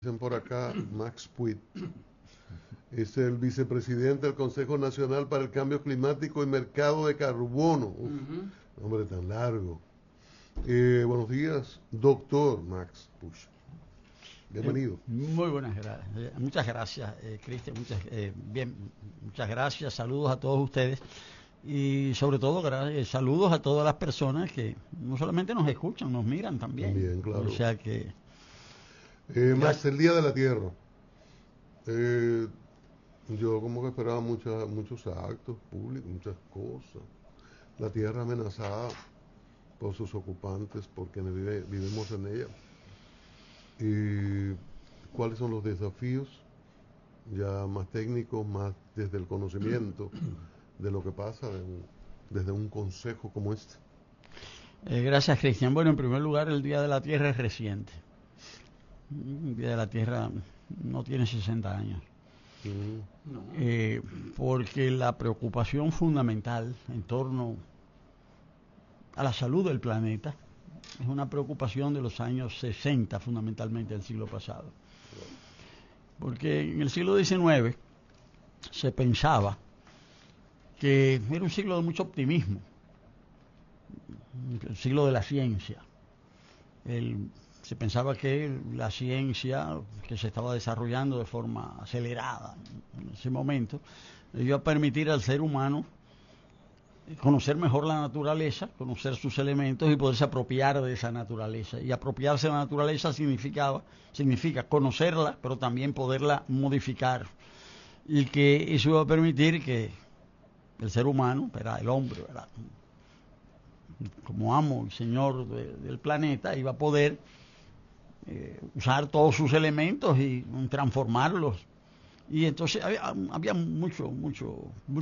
Dicen por acá, Max Puig, es el vicepresidente del Consejo Nacional para el Cambio Climático y Mercado de Carbono. Uf, nombre tan largo. Buenos días, doctor Max Puig. Bienvenido. Muy buenas gracias. Muchas gracias, Cristian. Muchas gracias. Saludos a todos ustedes. Y sobre todo, saludos a todas las personas que no solamente nos escuchan, nos miran también. También, claro. O sea que... Max, el Día de la Tierra. Yo como que esperaba muchos actos públicos, muchas cosas. La tierra amenazada por sus ocupantes, por quienes vivimos en ella. Y cuáles son los desafíos ya más técnicos, más desde el conocimiento de lo que pasa desde un consejo como este. Gracias, Cristian. Bueno, en primer lugar, el Día de la Tierra es reciente. El Día de la Tierra no tiene 60 años. Porque la preocupación fundamental en torno a la salud del planeta es una preocupación de los años 60, fundamentalmente del siglo pasado. Porque en el siglo XIX se pensaba que era un siglo de mucho optimismo, el siglo de la ciencia. Se pensaba que la ciencia, que se estaba desarrollando de forma acelerada en ese momento, iba a permitir al ser humano conocer mejor la naturaleza, conocer sus elementos y poderse apropiar de esa naturaleza. Y apropiarse de la naturaleza significa conocerla, pero también poderla modificar. Y que eso iba a permitir que el ser humano, el hombre, como amo y señor del planeta, iba a poder usar todos sus elementos y transformarlos. Y entonces había mucho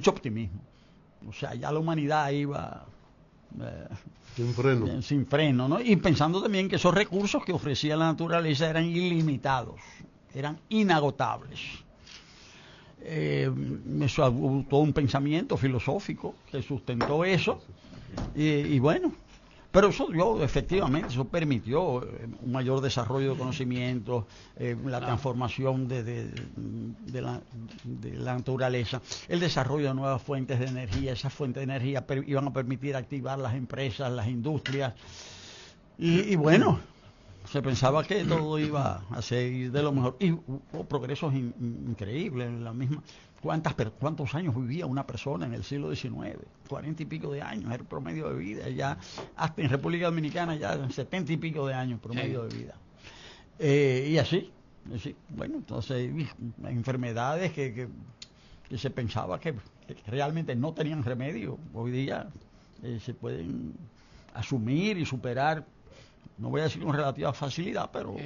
optimismo. O sea, ya la humanidad iba sin freno, ¿no? Y pensando también que esos recursos que ofrecía la naturaleza eran ilimitados, eran inagotables. Eso hubo todo un pensamiento filosófico que sustentó eso. Y bueno, pero efectivamente, eso permitió un mayor desarrollo de conocimientos, la transformación de la naturaleza, el desarrollo de nuevas fuentes de energía. Esas fuentes de energía iban a permitir activar las empresas, las industrias. Y bueno, se pensaba que todo iba a seguir de lo mejor. Y hubo progresos increíbles en la misma. ¿Cuántos años vivía una persona en el siglo XIX? 40 y pico de años era el promedio de vida. Ya hasta en República Dominicana ya 70 y pico de años promedio de vida. Y así. Bueno, entonces enfermedades que se pensaba que realmente no tenían remedio. Hoy día se pueden asumir y superar. No voy a decir con relativa facilidad, pero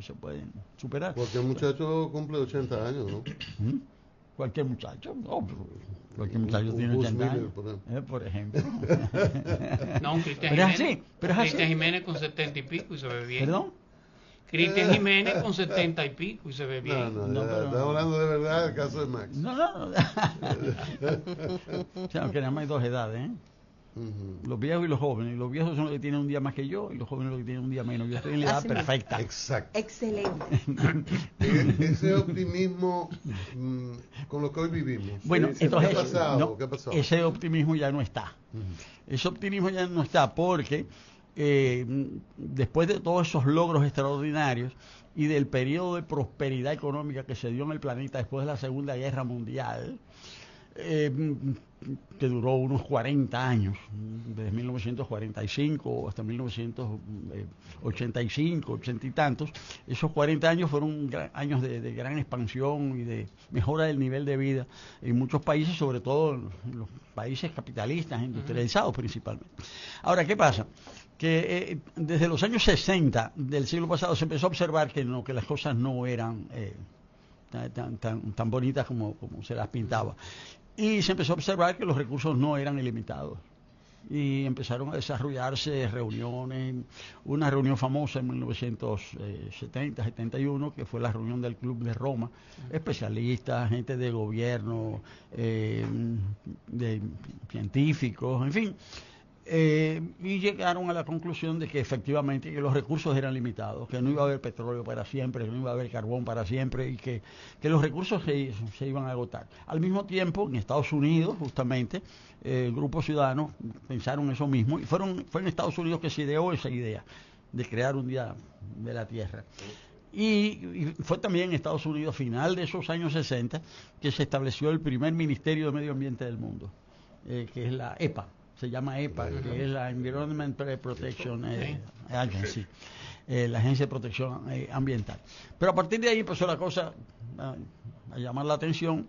se pueden superar. Cualquier muchacho cumple 80 años, ¿no? Cualquier muchacho, no, cualquier muchacho tiene 80 años, por ejemplo. No, un Cristian Jiménez con 70 y pico y se ve bien. ¿Perdón? Cristian Jiménez con 70 y pico y se ve bien. No, estamos hablando de verdad del caso de Max. No. O sea, aunque nada más hay dos edades, ¿eh? Los viejos y los jóvenes. Los viejos son los que tienen un día más que yo y los jóvenes los que tienen un día menos. Yo estoy en la edad perfecta. Exacto. Excelente. Ese optimismo con lo que hoy vivimos. Bueno, entonces ¿Qué ha pasado? Ese optimismo ya no está. Ese optimismo ya no está porque después de todos esos logros extraordinarios y del periodo de prosperidad económica que se dio en el planeta después de la Segunda Guerra Mundial, que duró unos 40 años, desde 1945 hasta 1985, 80 y tantos. Esos 40 años fueron años de gran expansión y de mejora del nivel de vida en muchos países, sobre todo en los países capitalistas, industrializados principalmente. Ahora, ¿qué pasa? Que desde los años 60 del siglo pasado se empezó a observar que las cosas no eran tan bonitas como se las pintaba. Y se empezó a observar que los recursos no eran ilimitados. Y empezaron a desarrollarse reuniones. Una reunión famosa en 1970-71, que fue la reunión del Club de Roma. Especialistas, gente de gobierno, de científicos, en fin. y llegaron a la conclusión de que efectivamente que los recursos eran limitados, que no iba a haber petróleo para siempre, que no iba a haber carbón para siempre y que los recursos se iban a agotar. Al mismo tiempo, en Estados Unidos, justamente, grupos ciudadanos pensaron eso mismo y fue en Estados Unidos que se ideó esa idea de crear un día de la Tierra. Y fue también en Estados Unidos, final de esos años 60, que se estableció el primer Ministerio de Medio Ambiente del mundo, que es la EPA. Se llama EPA, que es la Environmental Protection Agency, la Agencia de Protección Ambiental. Pero a partir de ahí empezó la cosa a llamar la atención.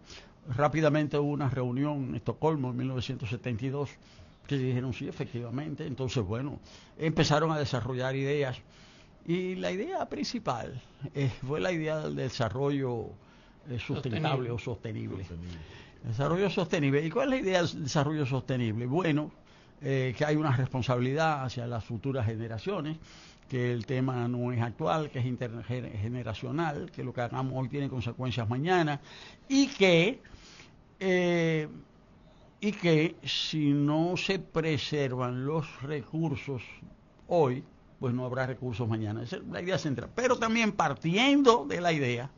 Rápidamente hubo una reunión en Estocolmo en 1972 que dijeron sí, efectivamente. Entonces, bueno, empezaron a desarrollar ideas y la idea principal fue la idea del desarrollo sustentable o sostenible. Desarrollo sostenible. ¿Y cuál es la idea del desarrollo sostenible? Bueno, que hay una responsabilidad hacia las futuras generaciones, que el tema no es actual, que es intergeneracional, que lo que hagamos hoy tiene consecuencias mañana, y que si no se preservan los recursos hoy, pues no habrá recursos mañana. Esa es la idea central. Pero también partiendo de la idea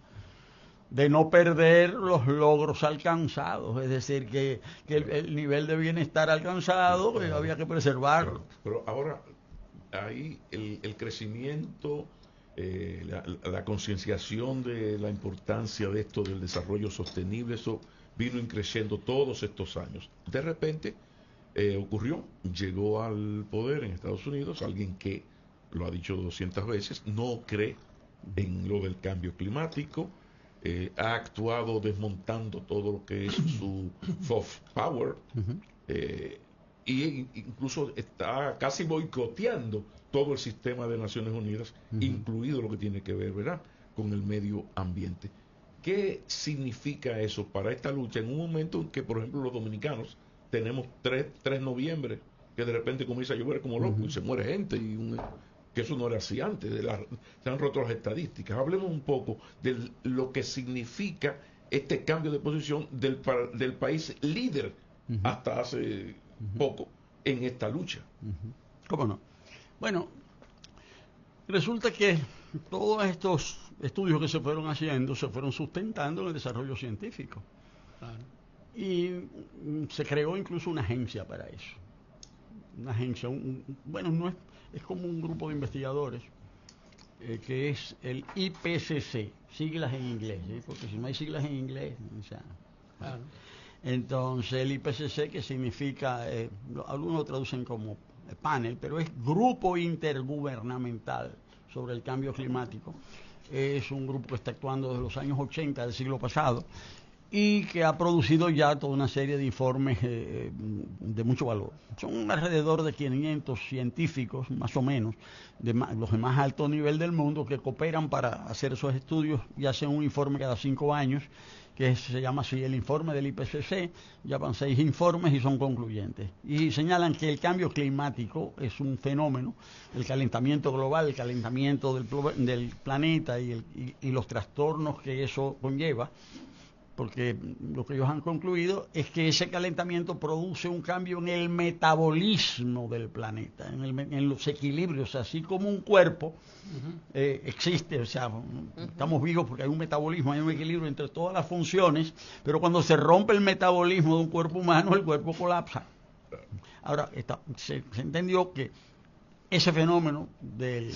de no perder los logros alcanzados, es decir, que el nivel de bienestar alcanzado había que preservarlo. Pero ahora, ahí el crecimiento, la concienciación de la importancia de esto del desarrollo sostenible, eso vino creciendo todos estos años. De repente ocurrió, llegó al poder en Estados Unidos alguien que, lo ha dicho 200 veces, no cree en lo del cambio climático, ha actuado desmontando todo lo que es su soft power, y incluso está casi boicoteando todo el sistema de Naciones Unidas, incluido lo que tiene que ver, ¿verdad?, con el medio ambiente. ¿Qué significa eso para esta lucha en un momento en que, por ejemplo, los dominicanos tenemos 3 de noviembre, que de repente comienza a llover como loco y se muere gente, que eso no era así antes, se han roto las estadísticas? Hablemos un poco de lo que significa este cambio de posición del país líder hasta hace poco en esta lucha. ¿Cómo no? Bueno, resulta que todos estos estudios que se fueron haciendo se fueron sustentando en el desarrollo científico. Claro. Y se creó incluso una agencia para eso. Una agencia, bueno, no es como un grupo de investigadores que es el IPCC, siglas en inglés, porque si no hay siglas en inglés, o sea, claro. Entonces el IPCC, que significa, algunos lo traducen como panel, pero es Grupo Intergubernamental sobre el Cambio Climático. Es un grupo que está actuando desde los años 80 del siglo pasado y que ha producido ya toda una serie de informes de mucho valor. Son alrededor de 500 científicos, más o menos, los de más alto nivel del mundo, que cooperan para hacer esos estudios y hacen un informe cada 5 años, que se llama así el informe del IPCC. Ya van 6 informes y son concluyentes. Y señalan que el cambio climático es un fenómeno, el calentamiento global, el calentamiento del planeta y los trastornos que eso conlleva, porque lo que ellos han concluido es que ese calentamiento produce un cambio en el metabolismo del planeta, en los equilibrios. Así como un cuerpo existe, o sea, estamos vivos porque hay un metabolismo, hay un equilibrio entre todas las funciones, pero cuando se rompe el metabolismo de un cuerpo humano, el cuerpo colapsa. Ahora, se entendió que ese fenómeno del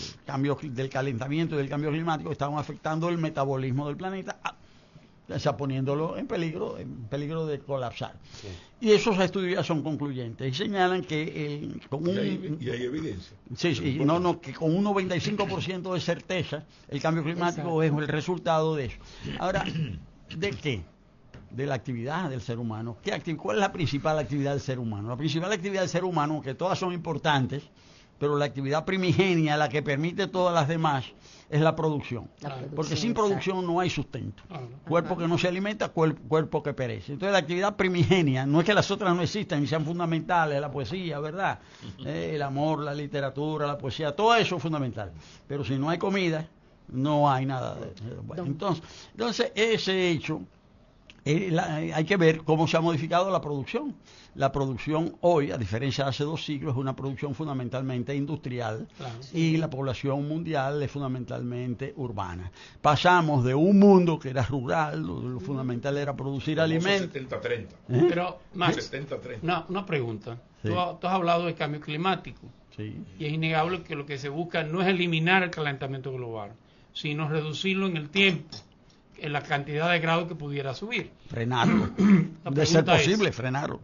calentamiento y del cambio climático estaban afectando el metabolismo del planeta, está poniéndolo en peligro de colapsar. Sí. Y esos estudios ya son concluyentes y señalan que y hay evidencia. Sí, que con un 95% de certeza el cambio climático es el resultado de eso. Ahora, ¿de qué? De la actividad del ser humano. ¿Cuál es la principal actividad del ser humano? La principal actividad del ser humano, que todas son importantes, pero la actividad primigenia, la que permite todas las demás, es la producción. Porque sin producción no hay sustento. Cuerpo que no se alimenta, cuerpo que perece. Entonces la actividad primigenia, no es que las otras no existan y sean fundamentales, la poesía, ¿verdad? El amor, la literatura, la poesía, todo eso es fundamental. Pero si no hay comida, no hay nada. Bueno, entonces ese hecho hay que ver cómo se ha modificado la producción. La producción hoy, a diferencia de hace 2 siglos, es una producción fundamentalmente industrial, Claro. y la población mundial es fundamentalmente urbana. Pasamos de un mundo que era rural, lo fundamental era producir alimentos. 70-30. Pero, Max, 70-30. una pregunta. Sí. Tú has hablado de cambio climático. Sí. Y es innegable que lo que se busca no es eliminar el calentamiento global, sino reducirlo en el tiempo, en la cantidad de grados que pudiera subir. Frenarlo. La De ser pregunta es, posible, frenarlo.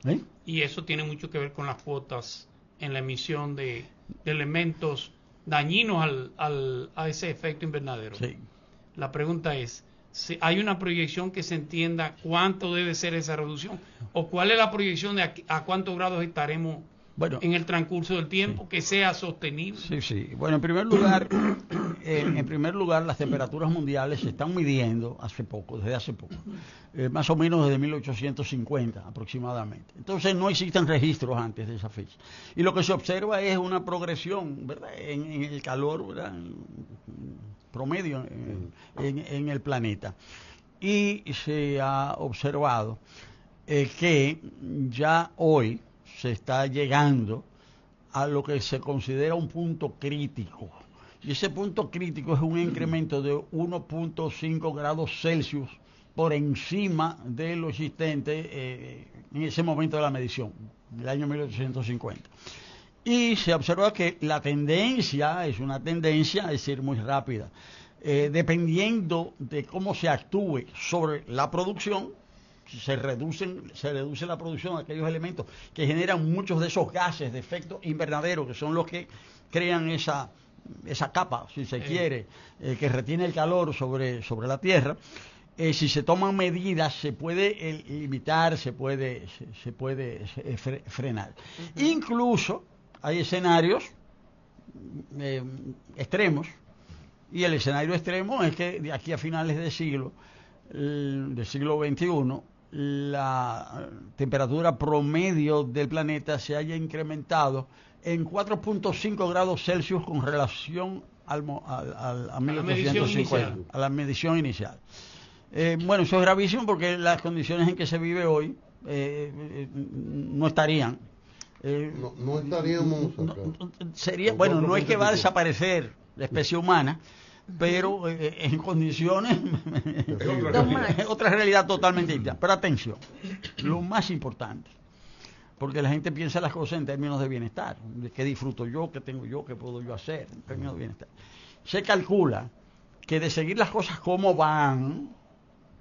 ¿Eh? y eso tiene mucho que ver con las cuotas en la emisión de elementos dañinos a ese efecto invernadero. Sí. La pregunta es, si hay una proyección que se entienda cuánto debe ser esa reducción, o cuál es la proyección de a cuántos grados estaremos en el transcurso del tiempo, que sea sostenible. Sí. Bueno, en primer lugar, las temperaturas mundiales se están midiendo desde hace poco, más o menos desde 1850 aproximadamente. Entonces no existen registros antes de esa fecha. Y lo que se observa es una progresión, ¿verdad?, en el calor, ¿verdad?, promedio en el planeta. Y se ha observado que ya hoy se está llegando a lo que se considera un punto crítico. Y ese punto crítico es un incremento de 1.5 grados Celsius por encima de lo existente en ese momento de la medición, del año 1850. Y se observa que la tendencia es una tendencia, es decir, muy rápida. Dependiendo de cómo se actúe sobre la producción, se reduce la producción de aquellos elementos que generan muchos de esos gases de efecto invernadero, que son los que crean esa capa, si se quiere, que retiene el calor sobre la Tierra. Si se toman medidas, se puede limitar, se puede frenar. Uh-huh. Incluso hay escenarios extremos, y el escenario extremo es que de aquí a finales del siglo XXI, la temperatura promedio del planeta se haya incrementado en 4.5 grados Celsius con relación a 1850, a la medición inicial. Bueno, eso es gravísimo porque las condiciones en que se vive hoy no estarían. No estaríamos acá. No es que va a desaparecer la especie humana, pero en condiciones es otra realidad totalmente distinta. Pero atención, lo más importante, porque la gente piensa las cosas en términos de bienestar, de qué disfruto yo, qué tengo yo, qué puedo yo hacer, en términos de bienestar. Se calcula que de seguir las cosas como van,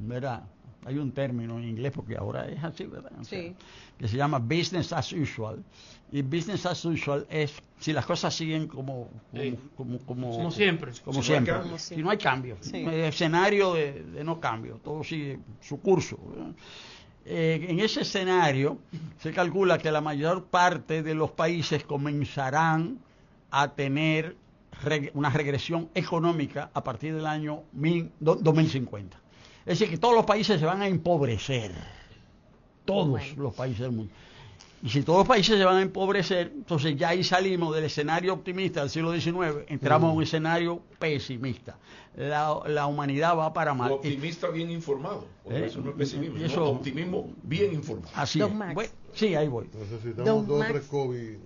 ¿verdad? Hay un término en inglés, porque ahora es así, ¿verdad? O sea, que se llama business as usual. Y business as usual es si las cosas siguen como siempre. Como siempre. Si no hay cambio. Escenario de no cambio. Todo sigue su curso. En ese escenario se calcula que la mayor parte de los países comenzarán a tener una regresión económica a partir del año 2050. Es decir, que todos los países se van a empobrecer. Todos los países del mundo. Y si todos los países se van a empobrecer, entonces ya ahí salimos del escenario optimista del siglo XIX, entramos a un escenario pesimista. La humanidad va para mal. Optimista bien informado. Eso no es pesimismo, no, optimismo bien informado. Así es. Bueno, sí, ahí voy. Necesitamos 2 o 3 COVID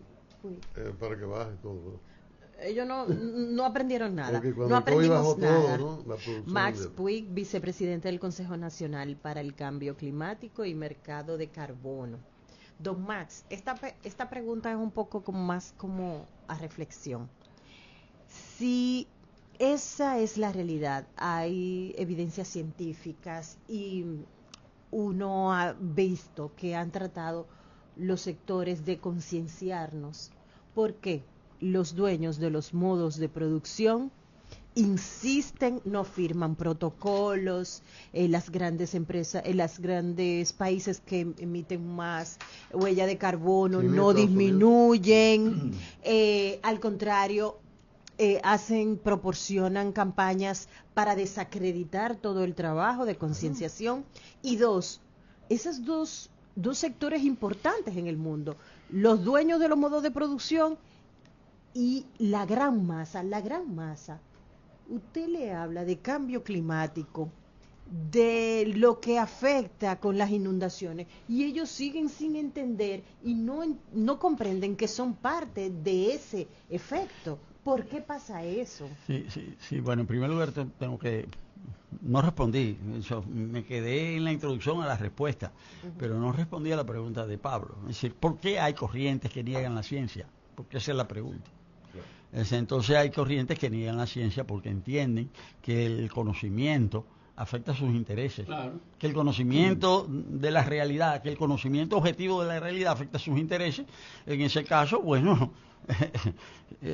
para que baje todo. Ellos no aprendieron nada. No aprendimos nada. Todo, ¿no? Max Puig, vicepresidente del Consejo Nacional para el Cambio Climático y Mercado de Carbono. Don Max, esta pregunta es un poco más como a reflexión. Si esa es la realidad, hay evidencias científicas y uno ha visto que han tratado los sectores de concienciarnos. ¿Por qué los dueños de los modos de producción insisten, no firman protocolos, las grandes empresas, los grandes países que emiten más huella de carbono no disminuyen, al contrario, proporcionan campañas para desacreditar todo el trabajo de concienciación? Y esos dos sectores importantes en el mundo, los dueños de los modos de producción y la gran masa, usted le habla de cambio climático de lo que afecta con las inundaciones, y ellos siguen sin entender y no comprenden que son parte de ese efecto. ¿Por qué pasa eso? Sí, bueno, en primer lugar tengo que... No respondí, me quedé en la introducción a la respuesta, pero no respondí a la pregunta de Pablo. Es decir, ¿por qué hay corrientes que niegan la ciencia? Porque esa es la pregunta. Entonces hay corrientes que niegan la ciencia porque entienden que el conocimiento afecta sus intereses, claro, que el conocimiento de la realidad, que el conocimiento objetivo de la realidad afecta sus intereses. En ese caso, bueno,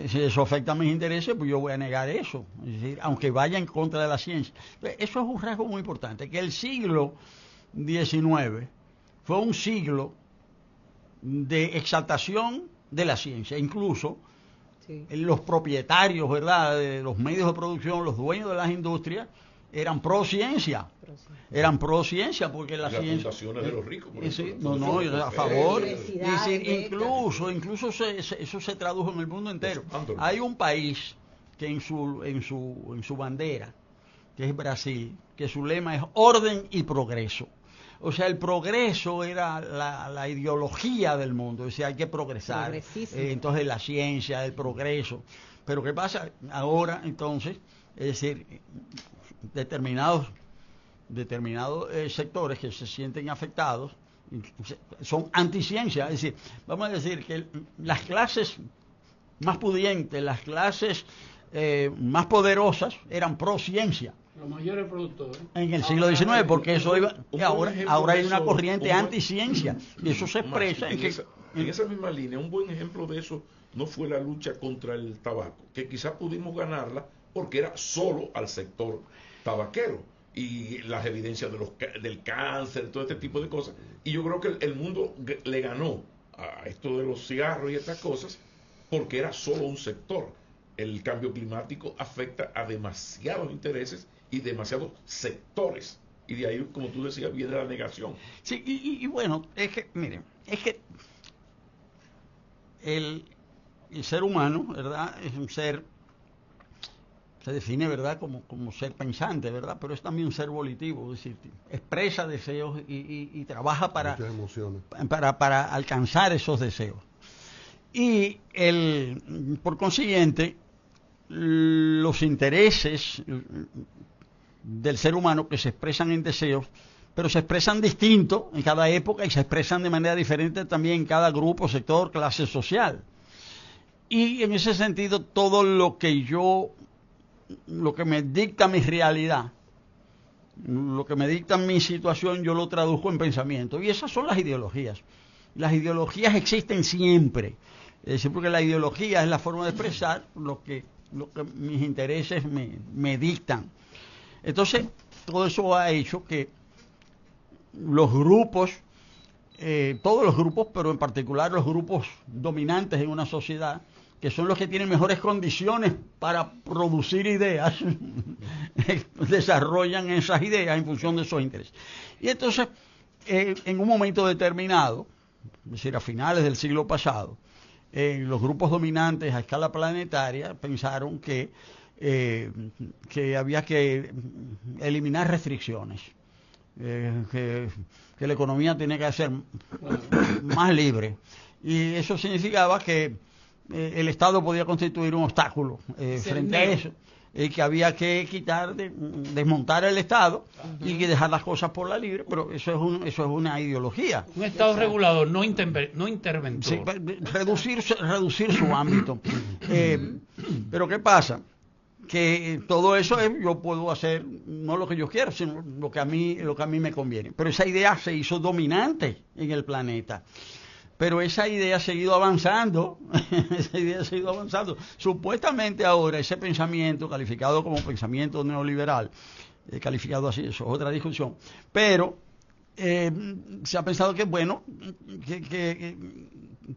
si eso afecta a mis intereses, pues yo voy a negar eso, es decir, aunque vaya en contra de la ciencia. Eso es un rasgo muy importante, que el siglo XIX fue un siglo de exaltación de la ciencia, incluso los propietarios, ¿verdad?, de los medios de producción, los dueños de las industrias, eran pro ciencia. Eran pro ciencia porque la ciencia. Las fundaciones de los ricos. A favor. Incluso eso se tradujo en el mundo entero. Hay un país que en su bandera, que es Brasil, que su lema es orden y progreso. O sea, el progreso era la ideología del mundo, es decir, hay que progresar. Entonces la ciencia, el progreso. Pero ¿qué pasa ahora entonces? Es decir, determinados sectores que se sienten afectados son anticiencia. Es decir, vamos a decir que las clases más pudientes, las clases más poderosas eran pro ciencia. Los mayores productores. En el siglo XIX, porque eso iba... Ahora hay una corriente anticiencia, y eso se expresa en esa misma línea. Un buen ejemplo de eso no fue la lucha contra el tabaco, que quizás pudimos ganarla porque era solo al sector tabaquero y las evidencias del cáncer, todo este tipo de cosas. Y yo creo que el mundo le ganó a esto de los cigarros y estas cosas porque era solo un sector. El cambio climático afecta a demasiados intereses y demasiados sectores. Y de ahí, como tú decías, viene la negación. Sí, y bueno, es que, miren, el ser humano, ¿verdad?, es un ser, se define, ¿verdad?, como ser pensante, ¿verdad?, pero es también un ser volitivo, es decir, expresa deseos y trabaja para alcanzar esos deseos. Y por consiguiente, los intereses del ser humano que se expresan en deseos, pero se expresan distinto en cada época y se expresan de manera diferente también en cada grupo, sector, clase social. Y en ese sentido, todo lo que me dicta mi realidad, lo que me dicta mi situación, yo lo traduzco en pensamiento. Y esas son las ideologías. Las ideologías existen siempre. Es decir, porque la ideología es la forma de expresar lo que mis intereses me dictan. Entonces, todo eso ha hecho que los grupos, todos los grupos, pero en particular los grupos dominantes en una sociedad, que son los que tienen mejores condiciones para producir ideas, desarrollan esas ideas en función de esos intereses. Y entonces, en un momento determinado, es decir, a finales del siglo pasado, los grupos dominantes a escala planetaria pensaron que había que eliminar restricciones, que la economía tenía que ser más libre, y eso significaba que el Estado podía constituir un obstáculo frente a eso, que había que desmontar el Estado y que dejar las cosas por la libre, pero eso es una ideología. Un Estado regulador, no interventor. Sí, reducir su ámbito. Pero ¿qué pasa? Que todo eso yo puedo hacer no lo que yo quiero, sino lo que a mí me conviene. Pero esa idea se hizo dominante en el planeta. Pero esa idea ha seguido avanzando, Supuestamente ahora ese pensamiento, calificado como pensamiento neoliberal, calificado así, eso es otra discusión, pero se ha pensado que, bueno, que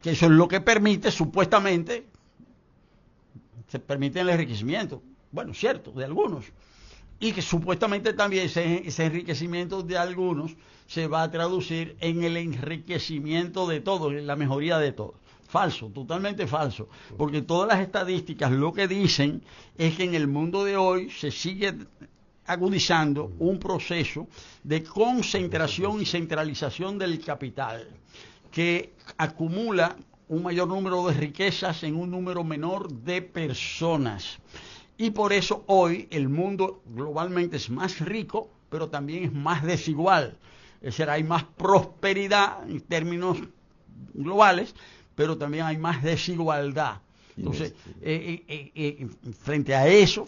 eso es lo que permite, supuestamente, se permite el enriquecimiento. Bueno, cierto, de algunos. Y que supuestamente también ese enriquecimiento de algunos se va a traducir en el enriquecimiento de todos, en la mejoría de todos. Falso, totalmente falso. Porque todas las estadísticas lo que dicen es que en el mundo de hoy se sigue agudizando un proceso de concentración y centralización del capital que acumula un mayor número de riquezas en un número menor de personas. Y por eso hoy el mundo globalmente es más rico, pero también es más desigual. Es decir, hay más prosperidad en términos globales, pero también hay más desigualdad. Entonces, frente a eso,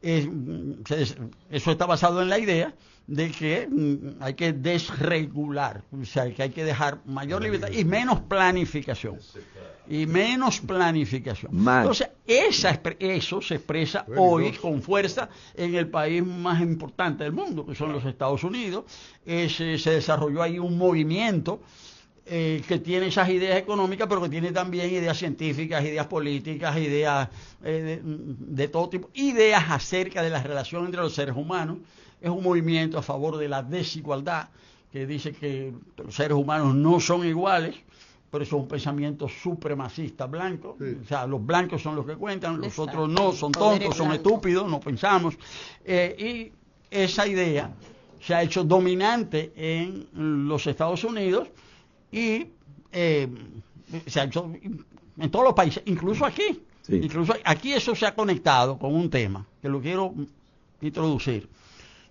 eso está basado en la idea de que hay que desregular, o sea, que hay que dejar mayor libertad y menos planificación. Entonces, eso se expresa hoy con fuerza en el país más importante del mundo, que son los Estados Unidos. Se desarrolló ahí un movimiento que tiene esas ideas económicas, pero que tiene también ideas científicas, ideas políticas, ideas de todo tipo, ideas acerca de la relación entre los seres humanos. Es un movimiento a favor de la desigualdad, que dice que los seres humanos no son iguales, pero eso es un pensamiento supremacista blanco. Sí. O sea, los blancos son los que cuentan, los otros no, son tontos, son estúpidos, no pensamos. Y esa idea se ha hecho dominante en los Estados Unidos y se ha hecho en todos los países, incluso aquí. Sí. Incluso aquí eso se ha conectado con un tema que lo quiero introducir,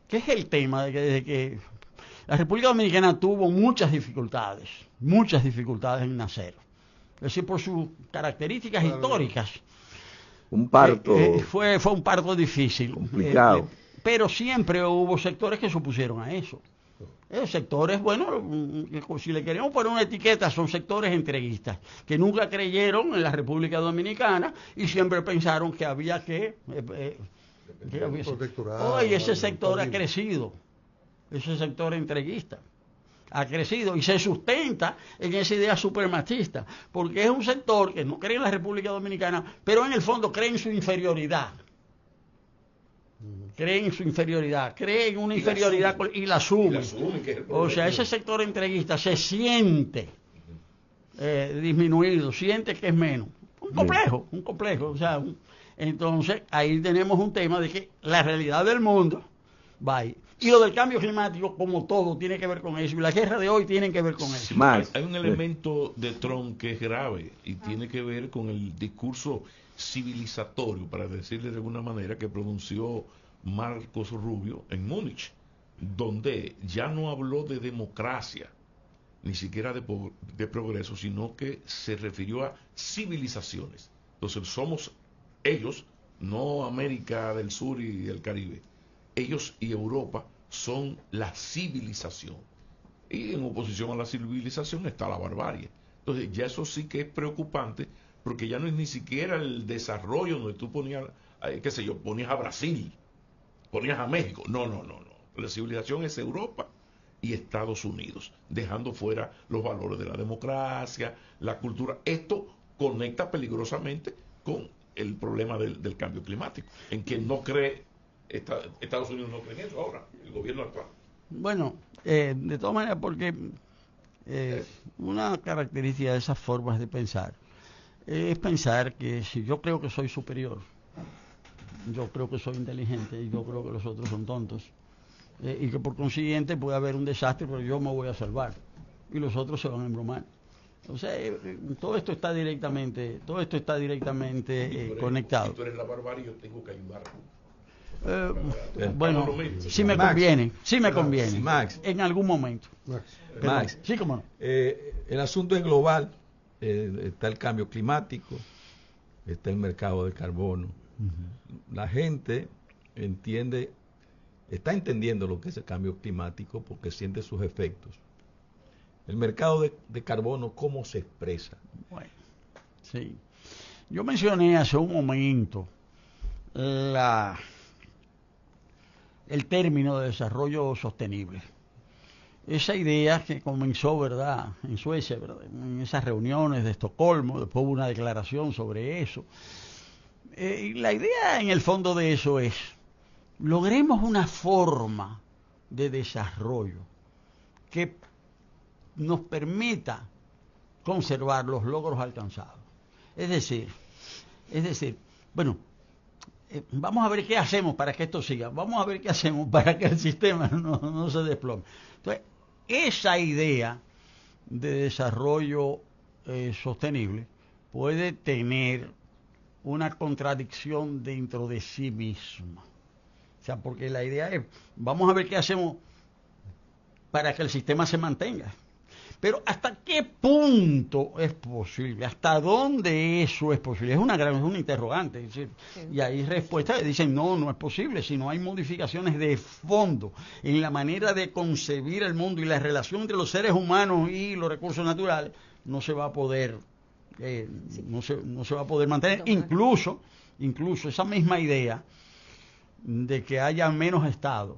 que es el tema de que la República Dominicana tuvo muchas dificultades en nacer. Es decir, por sus características históricas. Un parto. Fue un parto difícil. Complicado. Pero siempre hubo sectores que se opusieron a eso. Sectores, bueno, si le queremos poner una etiqueta, son sectores entreguistas, que nunca creyeron en la República Dominicana y siempre pensaron que había que... Hoy ese sector ha crecido, ese sector entreguista ha crecido y se sustenta en esa idea supremacista, porque es un sector que no cree en la República Dominicana, pero en el fondo cree en su inferioridad. Cree en su inferioridad, cree en una inferioridad y la asume. O sea, ese sector entreguista se siente disminuido, siente que es menos. Un complejo. O sea, entonces ahí tenemos un tema de que la realidad del mundo va ahí. Y lo del cambio climático, como todo, tiene que ver con eso. Y la guerra de hoy tiene que ver con eso. Hay un elemento de Trump que es grave y tiene que ver con el discurso civilizatorio, para decirle de alguna manera, que pronunció Marcos Rubio en Múnich, donde ya no habló de democracia, ni siquiera de progreso, sino que se refirió a civilizaciones. Entonces somos ellos, no América del Sur y el Caribe, ellos y Europa son la civilización, y en oposición a la civilización está la barbarie. Entonces ya eso sí que es preocupante, porque ya no es ni siquiera el desarrollo donde tú ponías, ponías a Brasil, ponías a México. No. La civilización es Europa y Estados Unidos, dejando fuera los valores de la democracia, la cultura. Esto conecta peligrosamente con el problema del cambio climático, en que no cree, Estados Unidos no cree en eso ahora, el gobierno actual. Bueno, de todas maneras, porque una característica de esas formas de pensar es pensar que si yo creo que soy superior, yo creo que soy inteligente y yo creo que los otros son tontos, y que por consiguiente puede haber un desastre, pero yo me voy a salvar y los otros se van a embromar. O sea, todo esto está directamente conectado. Si tú eres la barbarie, yo tengo que ayudar. Bueno, sí me conviene, Max, en algún momento. Max, sí, cómo no. El asunto es global. Está el cambio climático, está el mercado de carbono. La gente está entendiendo lo que es el cambio climático porque siente sus efectos. El mercado de carbono, ¿cómo se expresa? Bueno, sí. Yo mencioné hace un momento el término de desarrollo sostenible. Esa idea que comenzó, ¿verdad?, en Suecia, ¿verdad?, en esas reuniones de Estocolmo, después hubo una declaración sobre eso. Y la idea en el fondo de eso es, logremos una forma de desarrollo que nos permita conservar los logros alcanzados. Es decir, bueno, vamos a ver qué hacemos para que esto siga, vamos a ver qué hacemos para que el sistema no se desplome. Entonces, esa idea de desarrollo sostenible puede tener una contradicción dentro de sí misma. O sea, porque la idea es, vamos a ver qué hacemos para que el sistema se mantenga. Pero ¿hasta qué punto es posible? ¿Hasta dónde eso es posible? Es una interrogante. Sí. Y hay respuestas que dicen, no es posible. Si no hay modificaciones de fondo en la manera de concebir el mundo y la relación entre los seres humanos y los recursos naturales, no se va a poder, no se va a poder mantener. Incluso esa misma idea de que haya menos Estado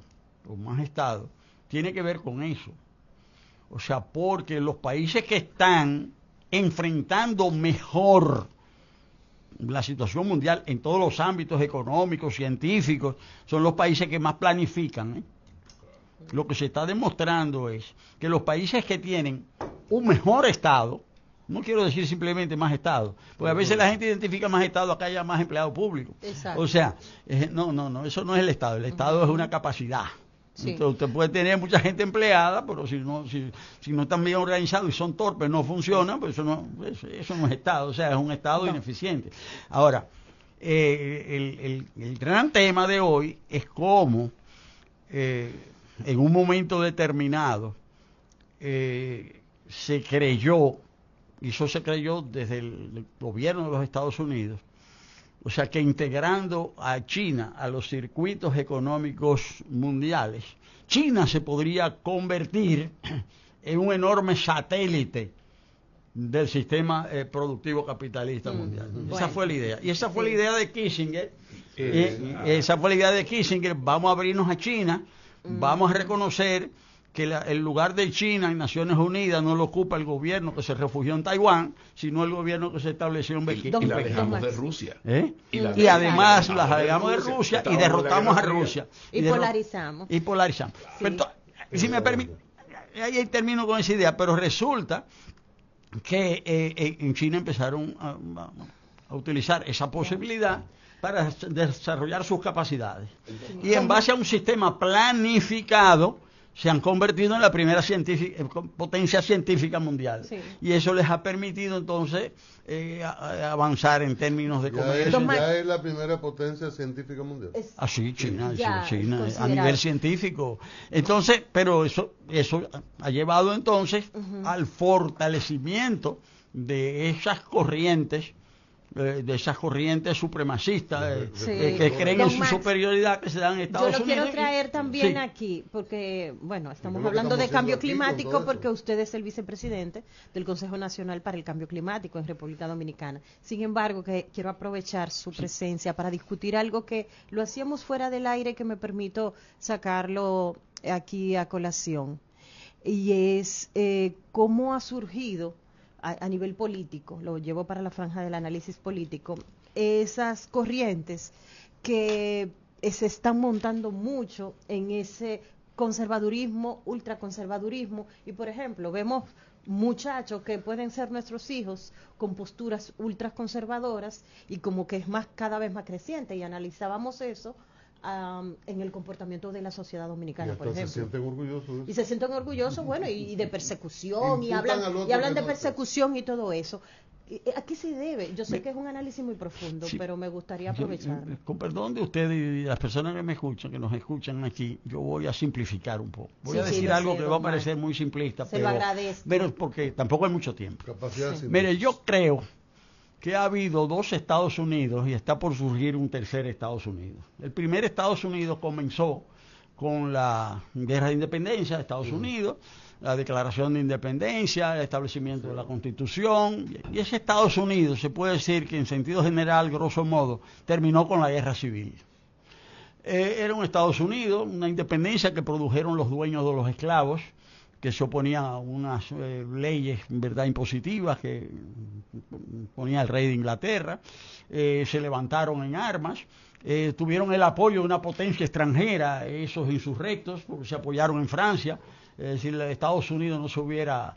o más Estado tiene que ver con eso. O sea, porque los países que están enfrentando mejor la situación mundial en todos los ámbitos económicos, científicos, son los países que más planifican. Lo que se está demostrando es que los países que tienen un mejor Estado, no quiero decir simplemente más Estado, porque a veces la gente identifica más Estado, acá haya más empleado público. Exacto. O sea, no, eso no es el Estado es una capacidad. Sí. Entonces, usted puede tener mucha gente empleada, pero si no están bien organizados y son torpes, no funcionan, pues eso no es Estado, o sea, es un Estado ineficiente. Ahora, el gran tema de hoy es cómo en un momento determinado se creyó, y eso se creyó desde el gobierno de los Estados Unidos, o sea que integrando a China a los circuitos económicos mundiales, China se podría convertir en un enorme satélite del sistema productivo capitalista mundial. Esa fue la idea. Y esa fue la idea de Kissinger. Vamos a abrirnos a China, vamos a reconocer que el lugar de China en Naciones Unidas no lo ocupa el gobierno que se refugió en Taiwán, sino el gobierno que se estableció en Pekín. Y la dejamos de Rusia. Y además las dejamos de Rusia y derrotamos a Rusia. Y polarizamos. Sí. Pero, si me permite, ahí termino con esa idea, pero resulta que en China empezaron a utilizar esa posibilidad para desarrollar sus capacidades. Y en base a un sistema planificado, se han convertido en la primera potencia científica mundial. Sí. Y eso les ha permitido entonces avanzar en términos de comercio. Ya es la primera potencia científica mundial. Sí, China a nivel científico. Entonces, pero eso ha llevado entonces al fortalecimiento de esas corrientes supremacistas que creen en su superioridad que se dan en Estados Unidos. Yo lo quiero traer también aquí, porque, estamos hablando de cambio climático, porque usted es el vicepresidente del Consejo Nacional para el Cambio Climático en República Dominicana. Sin embargo, que quiero aprovechar su presencia para discutir algo que lo hacíamos fuera del aire, que me permito sacarlo aquí a colación. Y es cómo ha surgido a nivel político, lo llevo para la franja del análisis político, esas corrientes que se están montando mucho en ese conservadurismo, ultraconservadurismo, y por ejemplo, vemos muchachos que pueden ser nuestros hijos con posturas ultraconservadoras y como que es cada vez más creciente, y analizábamos eso en el comportamiento de la sociedad dominicana, por ejemplo. Se sienten orgullosos. Y se sienten orgullosos, y de persecución, y hablan de persecución y todo eso. ¿A qué se debe? Yo sé que es un análisis muy profundo, pero me gustaría aprovecharlo. Con perdón de ustedes y las personas que me escuchan, que nos escuchan aquí, yo voy a simplificar un poco. Voy a decir algo que va a parecer muy simplista, lo agradezco. Pero porque tampoco hay mucho tiempo. Mire, yo creo que ha habido dos Estados Unidos y está por surgir un tercer Estados Unidos. El primer Estados Unidos comenzó con la guerra de independencia de Estados Unidos, la declaración de independencia, el establecimiento de la Constitución, y ese Estados Unidos se puede decir que en sentido general, grosso modo, terminó con la guerra civil. Era un Estados Unidos, una independencia que produjeron los dueños de los esclavos, que se oponían a unas leyes, verdad, impositivas que ponía el rey de Inglaterra, se levantaron en armas, tuvieron el apoyo de una potencia extranjera, esos insurrectos, porque se apoyaron en Francia. Es decir, Estados Unidos no hubieran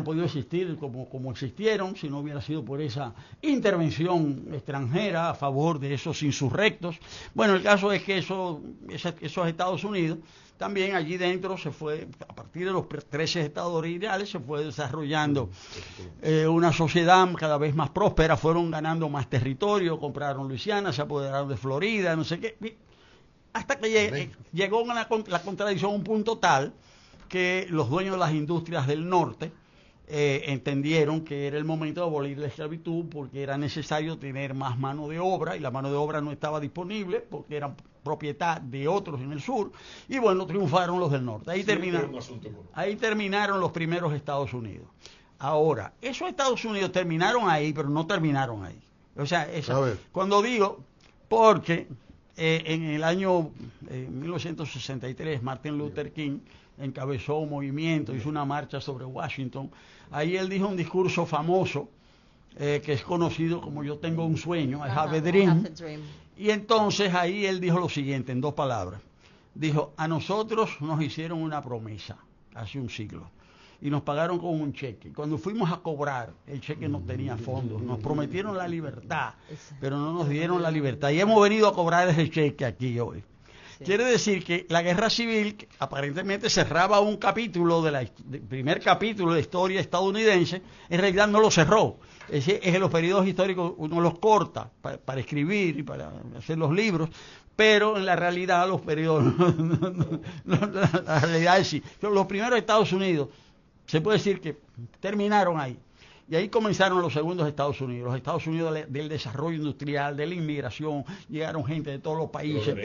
podido existir como existieron si no hubiera sido por esa intervención extranjera a favor de esos insurrectos. Bueno, el caso es que esos Estados Unidos, también allí dentro se fue, a partir de los 13 estados originales, se fue desarrollando una sociedad cada vez más próspera, fueron ganando más territorio, compraron Luisiana, se apoderaron de Florida, no sé qué, hasta que llegó la contradicción a un punto tal que los dueños de las industrias del norte entendieron que era el momento de abolir la esclavitud porque era necesario tener más mano de obra y la mano de obra no estaba disponible porque era propiedad de otros en el sur y bueno, triunfaron los del norte. Ahí terminaron los primeros Estados Unidos. Ahora, esos Estados Unidos terminaron ahí, pero no terminaron ahí. O sea, cuando digo, porque en el año 1963 Martin Luther King encabezó un movimiento, hizo una marcha sobre Washington. Ahí él dijo un discurso famoso que es conocido como "Yo tengo un sueño", I have a dream. Y entonces ahí él dijo lo siguiente en 2 palabras. Dijo: a nosotros nos hicieron una promesa hace un siglo y nos pagaron con un cheque. Cuando fuimos a cobrar, el cheque no tenía fondos. Nos prometieron la libertad, pero no nos dieron la libertad. Y hemos venido a cobrar ese cheque aquí hoy. Quiere decir que la guerra civil, que aparentemente cerraba un capítulo del primer capítulo de la historia estadounidense, en realidad no lo cerró. Es que los periodos históricos uno los corta para escribir y para hacer los libros, pero en la realidad los periodos, la realidad es sí. Los primeros Estados Unidos, se puede decir que terminaron ahí. Y ahí comenzaron los segundos Estados Unidos, los Estados Unidos del desarrollo industrial, de la inmigración, llegaron gente de todos los países,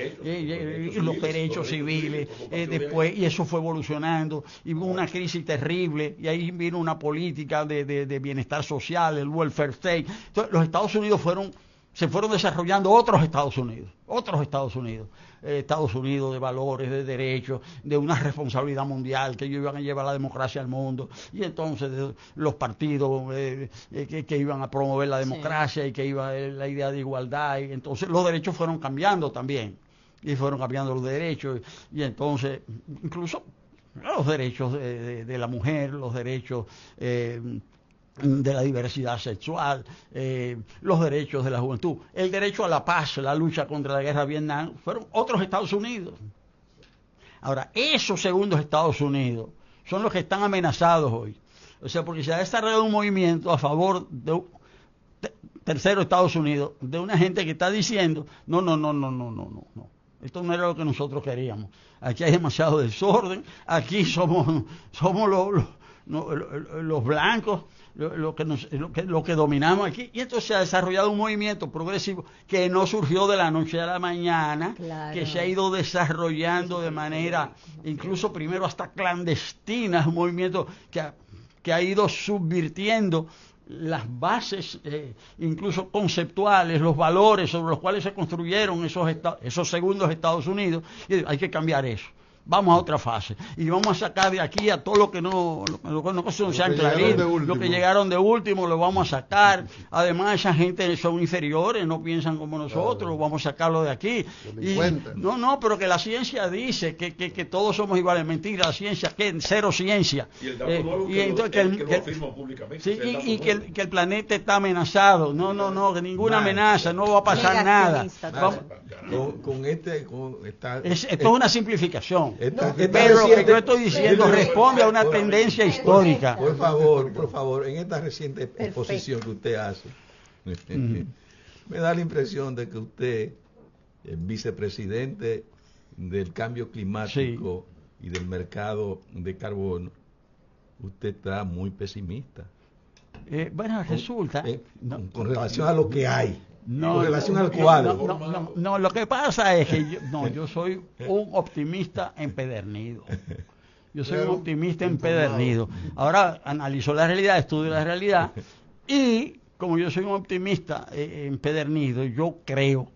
los derechos civiles, después, y eso fue evolucionando, y hubo una crisis terrible, y ahí vino una política de bienestar social, el welfare state. Entonces, los Estados Unidos se fueron desarrollando otros Estados Unidos, Estados Unidos de valores, de derechos, de una responsabilidad mundial, que ellos iban a llevar la democracia al mundo, y entonces los partidos que iban a promover la democracia y que iba la idea de igualdad, y entonces los derechos fueron cambiando también, y fueron cambiando los derechos, y entonces incluso los derechos de la mujer, los derechos de la diversidad sexual, los derechos de la juventud, el derecho a la paz, la lucha contra la guerra de Vietnam, fueron otros Estados Unidos. Ahora, esos segundos Estados Unidos son los que están amenazados hoy. O sea, porque se ha desarrollado un movimiento a favor de tercero Estados Unidos, de una gente que está diciendo, no. Esto no era lo que nosotros queríamos. Aquí hay demasiado desorden, aquí somos los blancos, lo que dominamos aquí, y entonces se ha desarrollado un movimiento progresivo que no surgió de la noche a la mañana, claro, que se ha ido desarrollando de manera incluso primero hasta clandestina, un movimiento que ha ido subvirtiendo las bases incluso conceptuales, los valores sobre los cuales se construyeron esos segundos Estados Unidos, y hay que cambiar eso. Vamos a otra fase y vamos a sacar de aquí a todo lo que no sean claritos, lo que llegaron de último lo vamos a sacar. Además, esa gente son inferiores, no piensan como nosotros, vamos a sacarlo de aquí. Pero que la ciencia dice que todos somos iguales. Mentira, la ciencia, que cero ciencia. Y el que lo afirma públicamente. Sí, que el planeta está amenazado. Que ninguna amenaza, no va a pasar nada. Esto es una simplificación. Pero lo que yo estoy diciendo responde a una tendencia histórica. Por favor, en esta reciente exposición que usted hace, me da la impresión de que usted, el vicepresidente del cambio climático y del mercado de carbono, usted está muy pesimista. Resulta... con relación a lo que hay. Con relación al cuadro. No, lo que pasa es que yo soy un optimista empedernido. Ahora analizo la realidad, estudio la realidad, y como yo soy un optimista empedernido, yo creo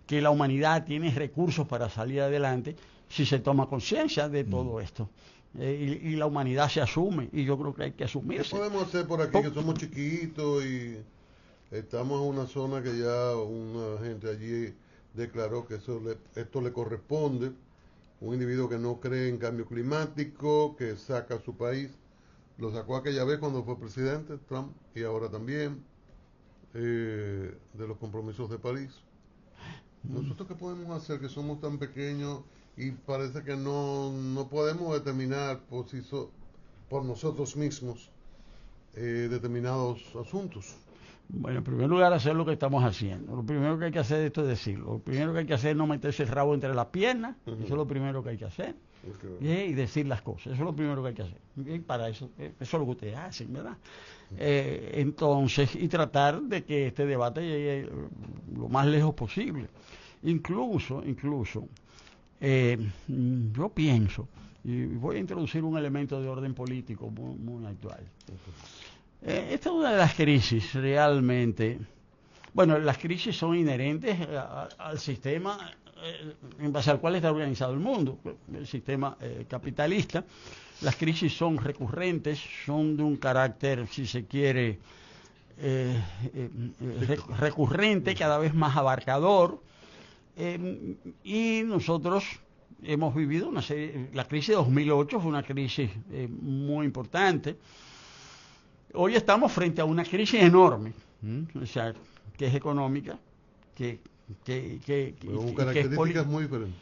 que la humanidad tiene recursos para salir adelante si se toma conciencia de todo esto. Y la humanidad se asume, y yo creo que hay que asumirse. ¿Qué podemos hacer por aquí, que somos chiquitos y Estamos en una zona que ya una gente allí declaró que esto le corresponde. Un individuo que no cree en cambio climático, que saca a su país, lo sacó aquella vez cuando fue presidente, Trump, y ahora también, de los compromisos de París. ¿Nosotros qué podemos hacer, que somos tan pequeños y parece que no podemos determinar por nosotros mismos determinados asuntos? Bueno, en primer lugar, hacer lo que estamos haciendo. Lo primero que hay que hacer, esto es decirlo, lo primero que hay que hacer es no meterse el rabo entre las piernas, eso es lo primero que hay que hacer, y decir las cosas, eso es lo primero que hay que hacer. Y para eso es lo que ustedes hacen, ¿verdad? Entonces, y tratar de que este debate llegue lo más lejos posible. Incluso, yo pienso, y voy a introducir un elemento de orden político muy actual. Esta es una de las crisis realmente. Bueno, las crisis son inherentes al sistema en base al cual está organizado el mundo, el sistema capitalista. Las crisis son recurrentes, son de un carácter, si se quiere, recurrente, cada vez más abarcador. Y nosotros hemos vivido una serie. La crisis de 2008 fue una crisis muy importante. Hoy estamos frente a una crisis enorme, o sea, que es económica, que con características muy diferentes.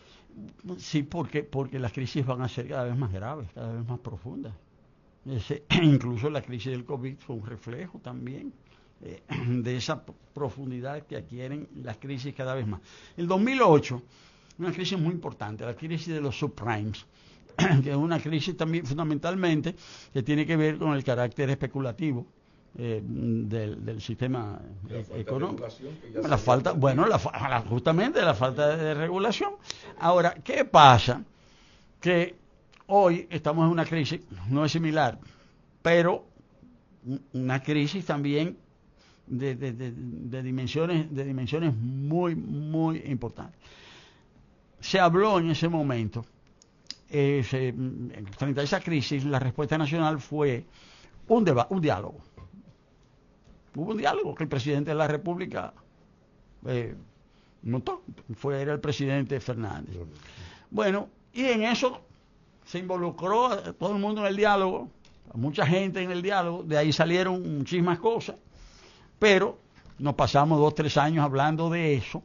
Sí, porque las crisis van a ser cada vez más graves, cada vez más profundas. Incluso la crisis del COVID fue un reflejo también de esa profundidad que adquieren las crisis cada vez más. El 2008, una crisis muy importante, la crisis de los subprimes, que es una crisis también fundamentalmente que tiene que ver con el carácter especulativo del sistema económico. Justamente la falta de regulación. Ahora, ¿qué pasa? Que hoy estamos en una crisis, no es similar, pero una crisis también de dimensiones muy, muy importantes. Se habló en ese momento, frente a esa crisis, la respuesta nacional fue un diálogo. Hubo un diálogo que el presidente de la República montó, era el presidente Fernández. Bueno, y en eso se involucró a todo el mundo en el diálogo, a mucha gente en el diálogo, de ahí salieron muchísimas cosas, pero nos pasamos 2-3 años hablando de eso,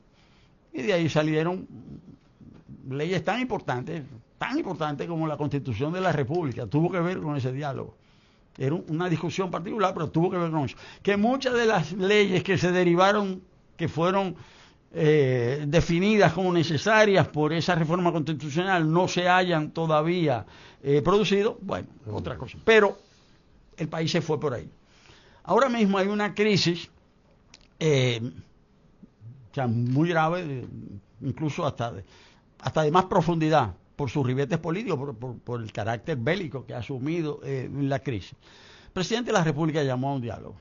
y de ahí salieron leyes tan importantes como la Constitución de la República. Tuvo que ver con ese diálogo. Era una discusión particular, pero tuvo que ver con eso. Que muchas de las leyes que se derivaron, que fueron definidas como necesarias por esa reforma constitucional, no se hayan todavía producido, bueno, otra cosa. Pero el país se fue por ahí. Ahora mismo hay una crisis muy grave, incluso hasta de más profundidad, por sus ribetes políticos, por el carácter bélico que ha asumido la crisis. El presidente de la República llamó a un diálogo.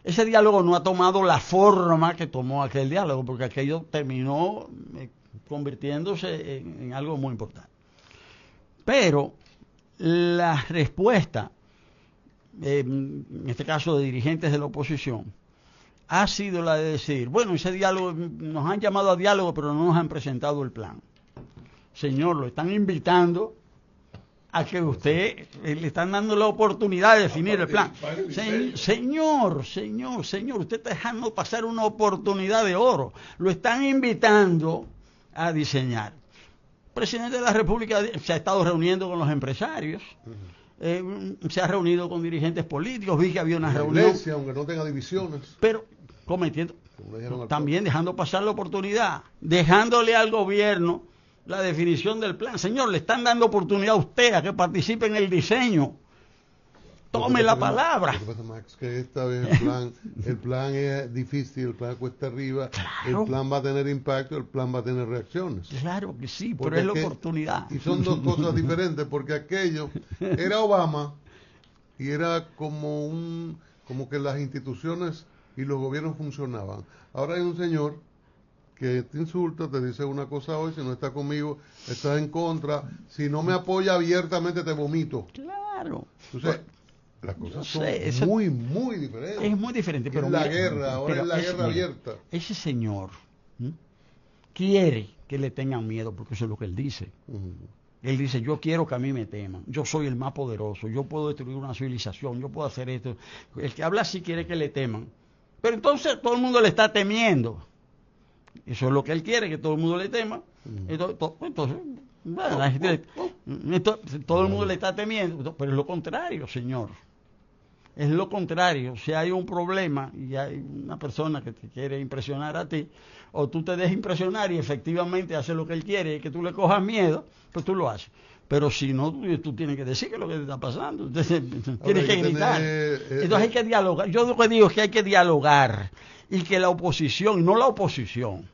Ese diálogo no ha tomado la forma que tomó aquel diálogo, porque aquello terminó convirtiéndose en algo muy importante. Pero la respuesta, en este caso de dirigentes de la oposición, ha sido la de decir, bueno, ese diálogo, nos han llamado a diálogo, pero no nos han presentado el plan. Señor, lo están invitando a que usted, le están dando la oportunidad de definir el plan. Señor, usted está dejando pasar una oportunidad de oro. Lo están invitando a diseñar. El presidente de la República se ha estado reuniendo con los empresarios, se ha reunido con dirigentes políticos, vi que había una reunión. Iglesia, aunque no tenga divisiones. Pero cometiendo, también dejando pasar la oportunidad, dejándole al gobierno la definición del plan. Señor, le están dando oportunidad a usted a que participe en el diseño. Tome la palabra. Lo que pasa, Max, que esta vez el plan es difícil, el plan cuesta arriba, claro. El plan va a tener impacto, el plan va a tener reacciones. Claro que sí, pero es la oportunidad. Y son dos cosas diferentes, porque aquello era Obama y era como que las instituciones y los gobiernos funcionaban. Ahora hay un señor que te insulta, te dice una cosa hoy, si no está conmigo, estás en contra, si no me apoya abiertamente te vomito. Claro. Entonces, Las cosas son muy, muy diferentes. Es muy diferente. Pero la guerra, ahora es la guerra abierta. Ese señor quiere que le tengan miedo, porque eso es lo que él dice. Él dice, yo quiero que a mí me teman, yo soy el más poderoso, yo puedo destruir una civilización, yo puedo hacer esto. El que habla así quiere que le teman. Pero entonces todo el mundo le está temiendo. Eso es lo que él quiere, que todo el mundo le tema. Entonces bueno, la gente, todo el mundo le está temiendo. Pero es lo contrario, señor. Es lo contrario. Si hay un problema y hay una persona que te quiere impresionar a ti, o tú te dejas impresionar y efectivamente hace lo que él quiere y que tú le cojas miedo, pues tú lo haces. Pero si no, tú tienes que decir que es lo que te está pasando. Entonces, tienes que gritar. Entonces hay que dialogar. Yo lo que digo es que hay que dialogar y que la oposición, no la oposición,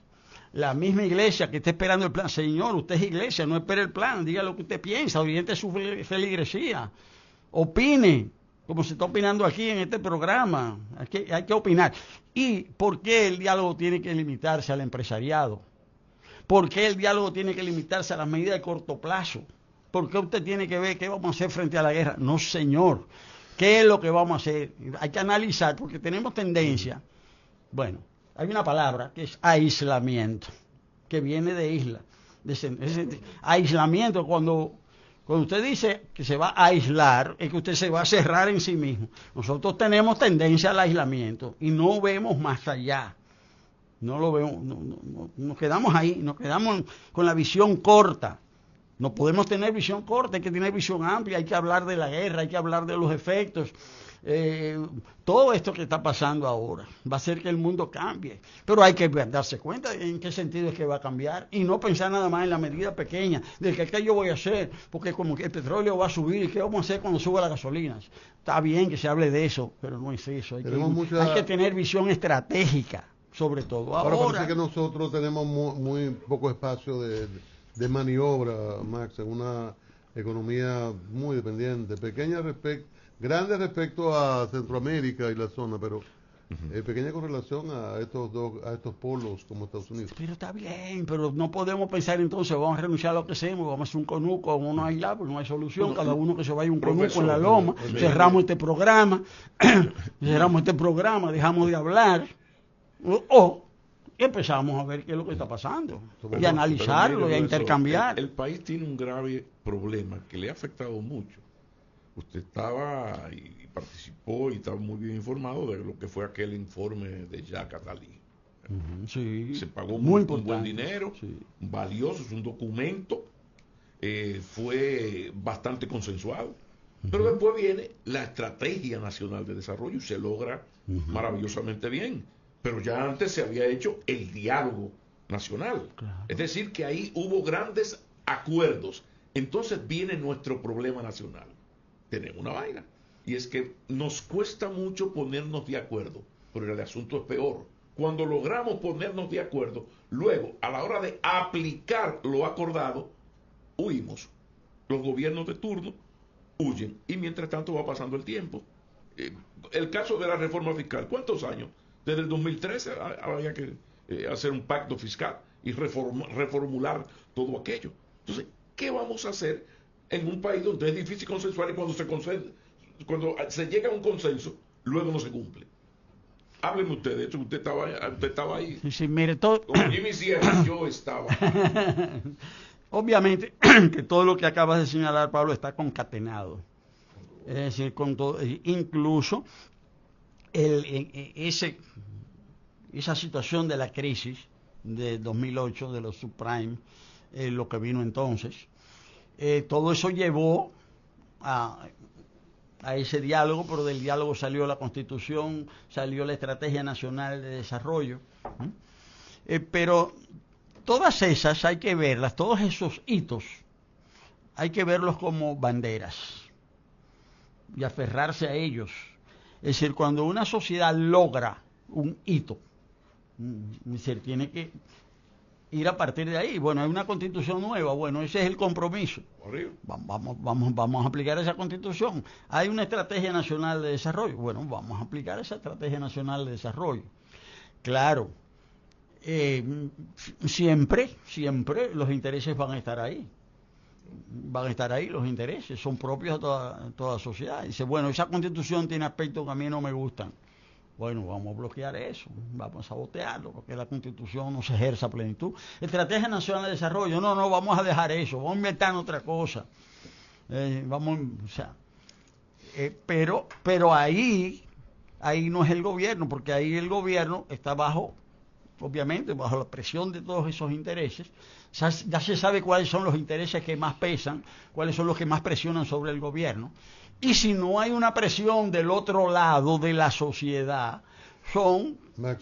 la misma iglesia que esté esperando el plan, señor, usted es iglesia, no espere el plan, diga lo que usted piensa, oriente su feligresía, opine, como se está opinando aquí en este programa, hay que opinar. ¿Y por qué el diálogo tiene que limitarse al empresariado? ¿Por qué el diálogo tiene que limitarse a las medidas de corto plazo? ¿Por qué usted tiene que ver qué vamos a hacer frente a la guerra? No, señor. ¿Qué es lo que vamos a hacer? Hay que analizar, porque tenemos tendencia. Bueno, hay una palabra que es aislamiento, que viene de isla. Aislamiento, cuando usted dice que se va a aislar, es que usted se va a cerrar en sí mismo. Nosotros tenemos tendencia al aislamiento y no vemos más allá. No lo vemos, nos quedamos ahí, nos quedamos con la visión corta. No podemos tener visión corta, hay que tener visión amplia, hay que hablar de la guerra, hay que hablar de los efectos. Todo esto que está pasando ahora va a hacer que el mundo cambie, pero hay que darse cuenta en qué sentido es que va a cambiar y no pensar nada más en la medida pequeña de que qué yo voy a hacer, porque como que el petróleo va a subir y qué vamos a hacer cuando suba las gasolinas. Está bien que se hable de eso, pero no es eso, hay que tener visión estratégica sobre todo. Ahora parece que nosotros tenemos muy poco espacio de maniobra, Max, en una economía muy dependiente, grande respecto a Centroamérica y la zona, pero pequeña con relación a estos polos como Estados Unidos. Pero está bien, pero no podemos pensar entonces, vamos a renunciar a lo que hacemos, vamos a hacer un conuco, vamos a aislar, porque no hay solución, cada uno que se vaya un conuco en la loma, cerramos este programa, dejamos de hablar, o empezamos a ver qué es lo que está pasando, y a analizarlo, y a intercambiar. El país tiene un grave problema que le ha afectado mucho. Usted estaba y participó y estaba muy bien informado de lo que fue aquel informe de Jacques Attali. Sí, se pagó un buen dinero, valioso, es un documento, fue bastante consensuado. Pero después viene la Estrategia Nacional de Desarrollo y se logra maravillosamente bien. Pero ya antes se había hecho el diálogo nacional. Claro. Es decir, que ahí hubo grandes acuerdos. Entonces viene nuestro problema nacional. Tenemos una vaina. Y es que nos cuesta mucho ponernos de acuerdo. Pero el asunto es peor. Cuando logramos ponernos de acuerdo, luego, a la hora de aplicar lo acordado, huimos. Los gobiernos de turno huyen. Y mientras tanto va pasando el tiempo. El caso de la reforma fiscal, ¿cuántos años? Desde el 2013 había que hacer un pacto fiscal y reformular todo aquello. Entonces, ¿qué vamos a hacer en un país donde es difícil consensuar y cuando se llega a un consenso, luego no se cumple? Háblenme ustedes, usted estaba ahí. Sí, mire, todo... Como Jimmy Sierra, yo estaba. Obviamente que todo lo que acabas de señalar, Pablo, está concatenado. Es decir, con todo, incluso esa situación de la crisis de 2008, de los subprime, lo que vino entonces, todo eso llevó a ese diálogo, pero del diálogo salió la Constitución, salió la Estrategia Nacional de Desarrollo, pero todas esas hay que verlas, todos esos hitos, hay que verlos como banderas y aferrarse a ellos. Es decir, cuando una sociedad logra un hito, es decir, tiene que ir a partir de ahí. Bueno, hay una constitución nueva, bueno, ese es el compromiso. Vamos a aplicar esa constitución. Hay una estrategia nacional de desarrollo, bueno, vamos a aplicar esa estrategia nacional de desarrollo. Claro, siempre los intereses van a estar ahí. van a estar ahí los intereses, son propios de toda sociedad. Dice, bueno, esa constitución tiene aspectos que a mí no me gustan. Bueno, vamos a bloquear eso, vamos a sabotearlo, porque la constitución no se ejerce a plenitud. Estrategia Nacional de Desarrollo, no, vamos a dejar eso, vamos a inventar otra cosa. Pero ahí no es el gobierno, porque ahí el gobierno está obviamente, bajo la presión de todos esos intereses. Ya se sabe cuáles son los intereses que más pesan, cuáles son los que más presionan sobre el gobierno. Y si no hay una presión del otro lado de la sociedad, son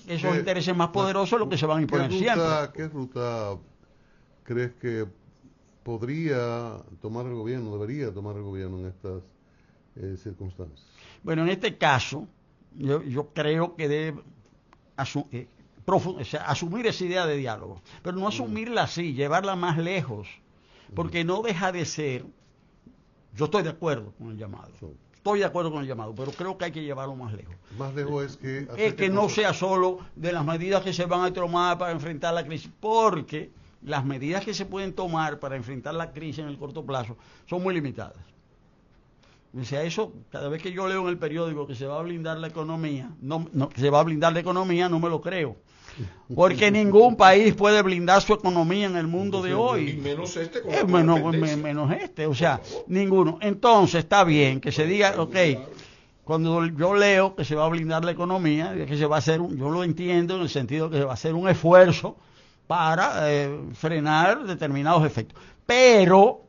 esos intereses más poderosos los que se van a imponer siempre. ¿Qué ruta crees que podría tomar el gobierno, debería tomar el gobierno en estas circunstancias? Bueno, en este caso, yo creo que debe asumir esa idea de diálogo, pero no asumirla así, llevarla más lejos, porque no deja de ser. Yo estoy de acuerdo con el llamado. Pero creo que hay que llevarlo más lejos. Más lejos es que no sea solo de las medidas que se van a tomar para enfrentar la crisis, porque las medidas que se pueden tomar para enfrentar la crisis en el corto plazo son muy limitadas. O sea, eso, cada vez que yo leo en el periódico que se va a blindar la economía, no me lo creo. Porque ningún país puede blindar su economía en el mundo de hoy. Y menos este. Menos este, o sea, ninguno. Entonces está bien que se diga, cuando yo leo que se va a blindar la economía, que se va a hacer yo lo entiendo en el sentido que se va a hacer un esfuerzo para frenar determinados efectos. Pero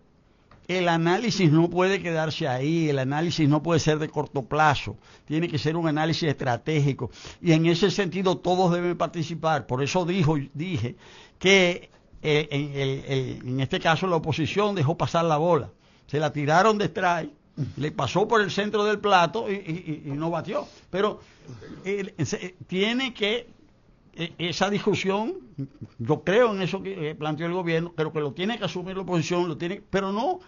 el análisis no puede quedarse ahí, el análisis no puede ser de corto plazo, tiene que ser un análisis estratégico, y en ese sentido todos deben participar. Por eso dije que en este caso la oposición dejó pasar la bola, se la tiraron de strike, le pasó por el centro del plato y no batió. Pero tiene que, esa discusión, yo creo en eso que planteó el gobierno, pero que lo tiene que asumir la oposición, pero no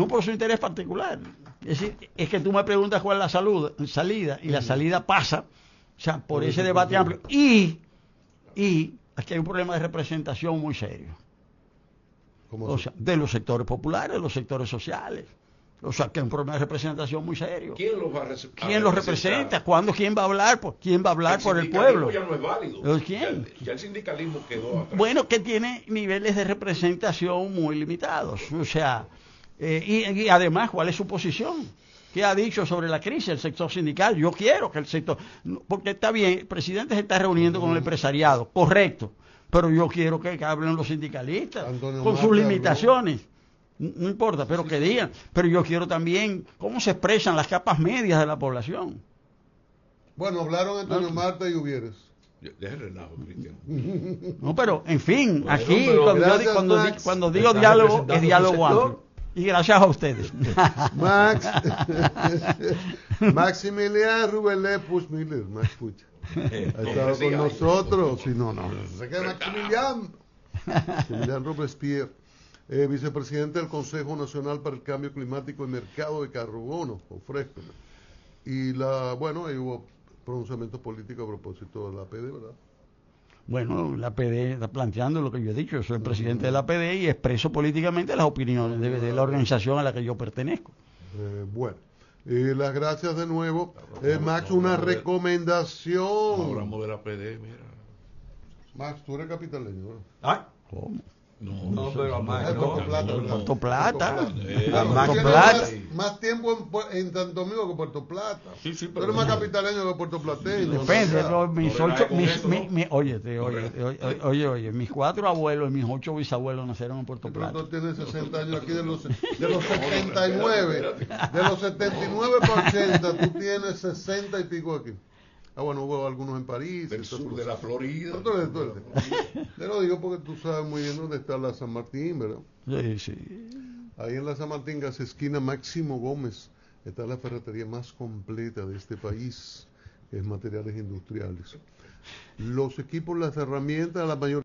por su interés particular. Es decir, es que tú me preguntas cuál es la salida, y la salida pasa, o sea, por ese debate amplio. Y aquí hay un problema de representación muy serio. O sea, de los sectores populares, de los sectores sociales. O sea, que hay un problema de representación muy serio. ¿Quién los va a ¿Quién los representa? ¿Cuándo? ¿Quién va a hablar? ¿Quién va a hablar por el pueblo? Ya no es válido. ¿Quién? Ya el sindicalismo quedó atrás. Bueno, que tiene niveles de representación muy limitados. O sea, y además, ¿cuál es su posición? ¿Qué ha dicho sobre la crisis el sector sindical? Yo quiero que el sector, porque está bien, el presidente se está reuniendo con el empresariado, correcto, pero yo quiero que hablen los sindicalistas con sus limitaciones. No importa, pero que digan. Pero yo quiero también cómo se expresan las capas medias de la población. Bueno, hablaron Antonio Marta y Uvieres. Deja el relajo, Cristian. No, pero en fin, bueno, aquí cuando digo Está diálogo, es representando diálogo su amplio. Y gracias a ustedes. Maximiliano Rubelé Puchmiller, Max Puch. Ha estado con nosotros. Si no, se queda Maximiliano Robespierre, vicepresidente del Consejo Nacional para el Cambio Climático y Mercado de Carbono, ofrezco. Y ahí hubo pronunciamientos políticos a propósito de la APD, ¿verdad? Bueno, la APD está planteando lo que yo he dicho. Yo soy el presidente de la APD y expreso políticamente las opiniones de la organización a la que yo pertenezco. Las gracias de nuevo. Max, una recomendación. Hablamos de la APD, mira. Max, tú eres capitaleño, ¿verdad? ¿Ah? ¿Cómo? No, pero Max, Puerto Plata. Más tiempo en Santo Domingo que Puerto Plata. Sí, pero tú eres más capitaleño que puertoplateño. Depende, oye, mis 4 abuelos y mis 8 bisabuelos nacieron en Puerto Plata. Tú tienes 60 años aquí, de los 79, de los 79%, tú tienes 60 y pico aquí. Bueno, hubo algunos en París. Del sur de la Florida. Te lo digo porque tú sabes muy bien dónde está la San Martín, ¿verdad? Sí. Ahí en la San Martín, gas esquina Máximo Gómez, está la ferretería más completa de este país, que es materiales industriales. Los equipos, las herramientas, la mayor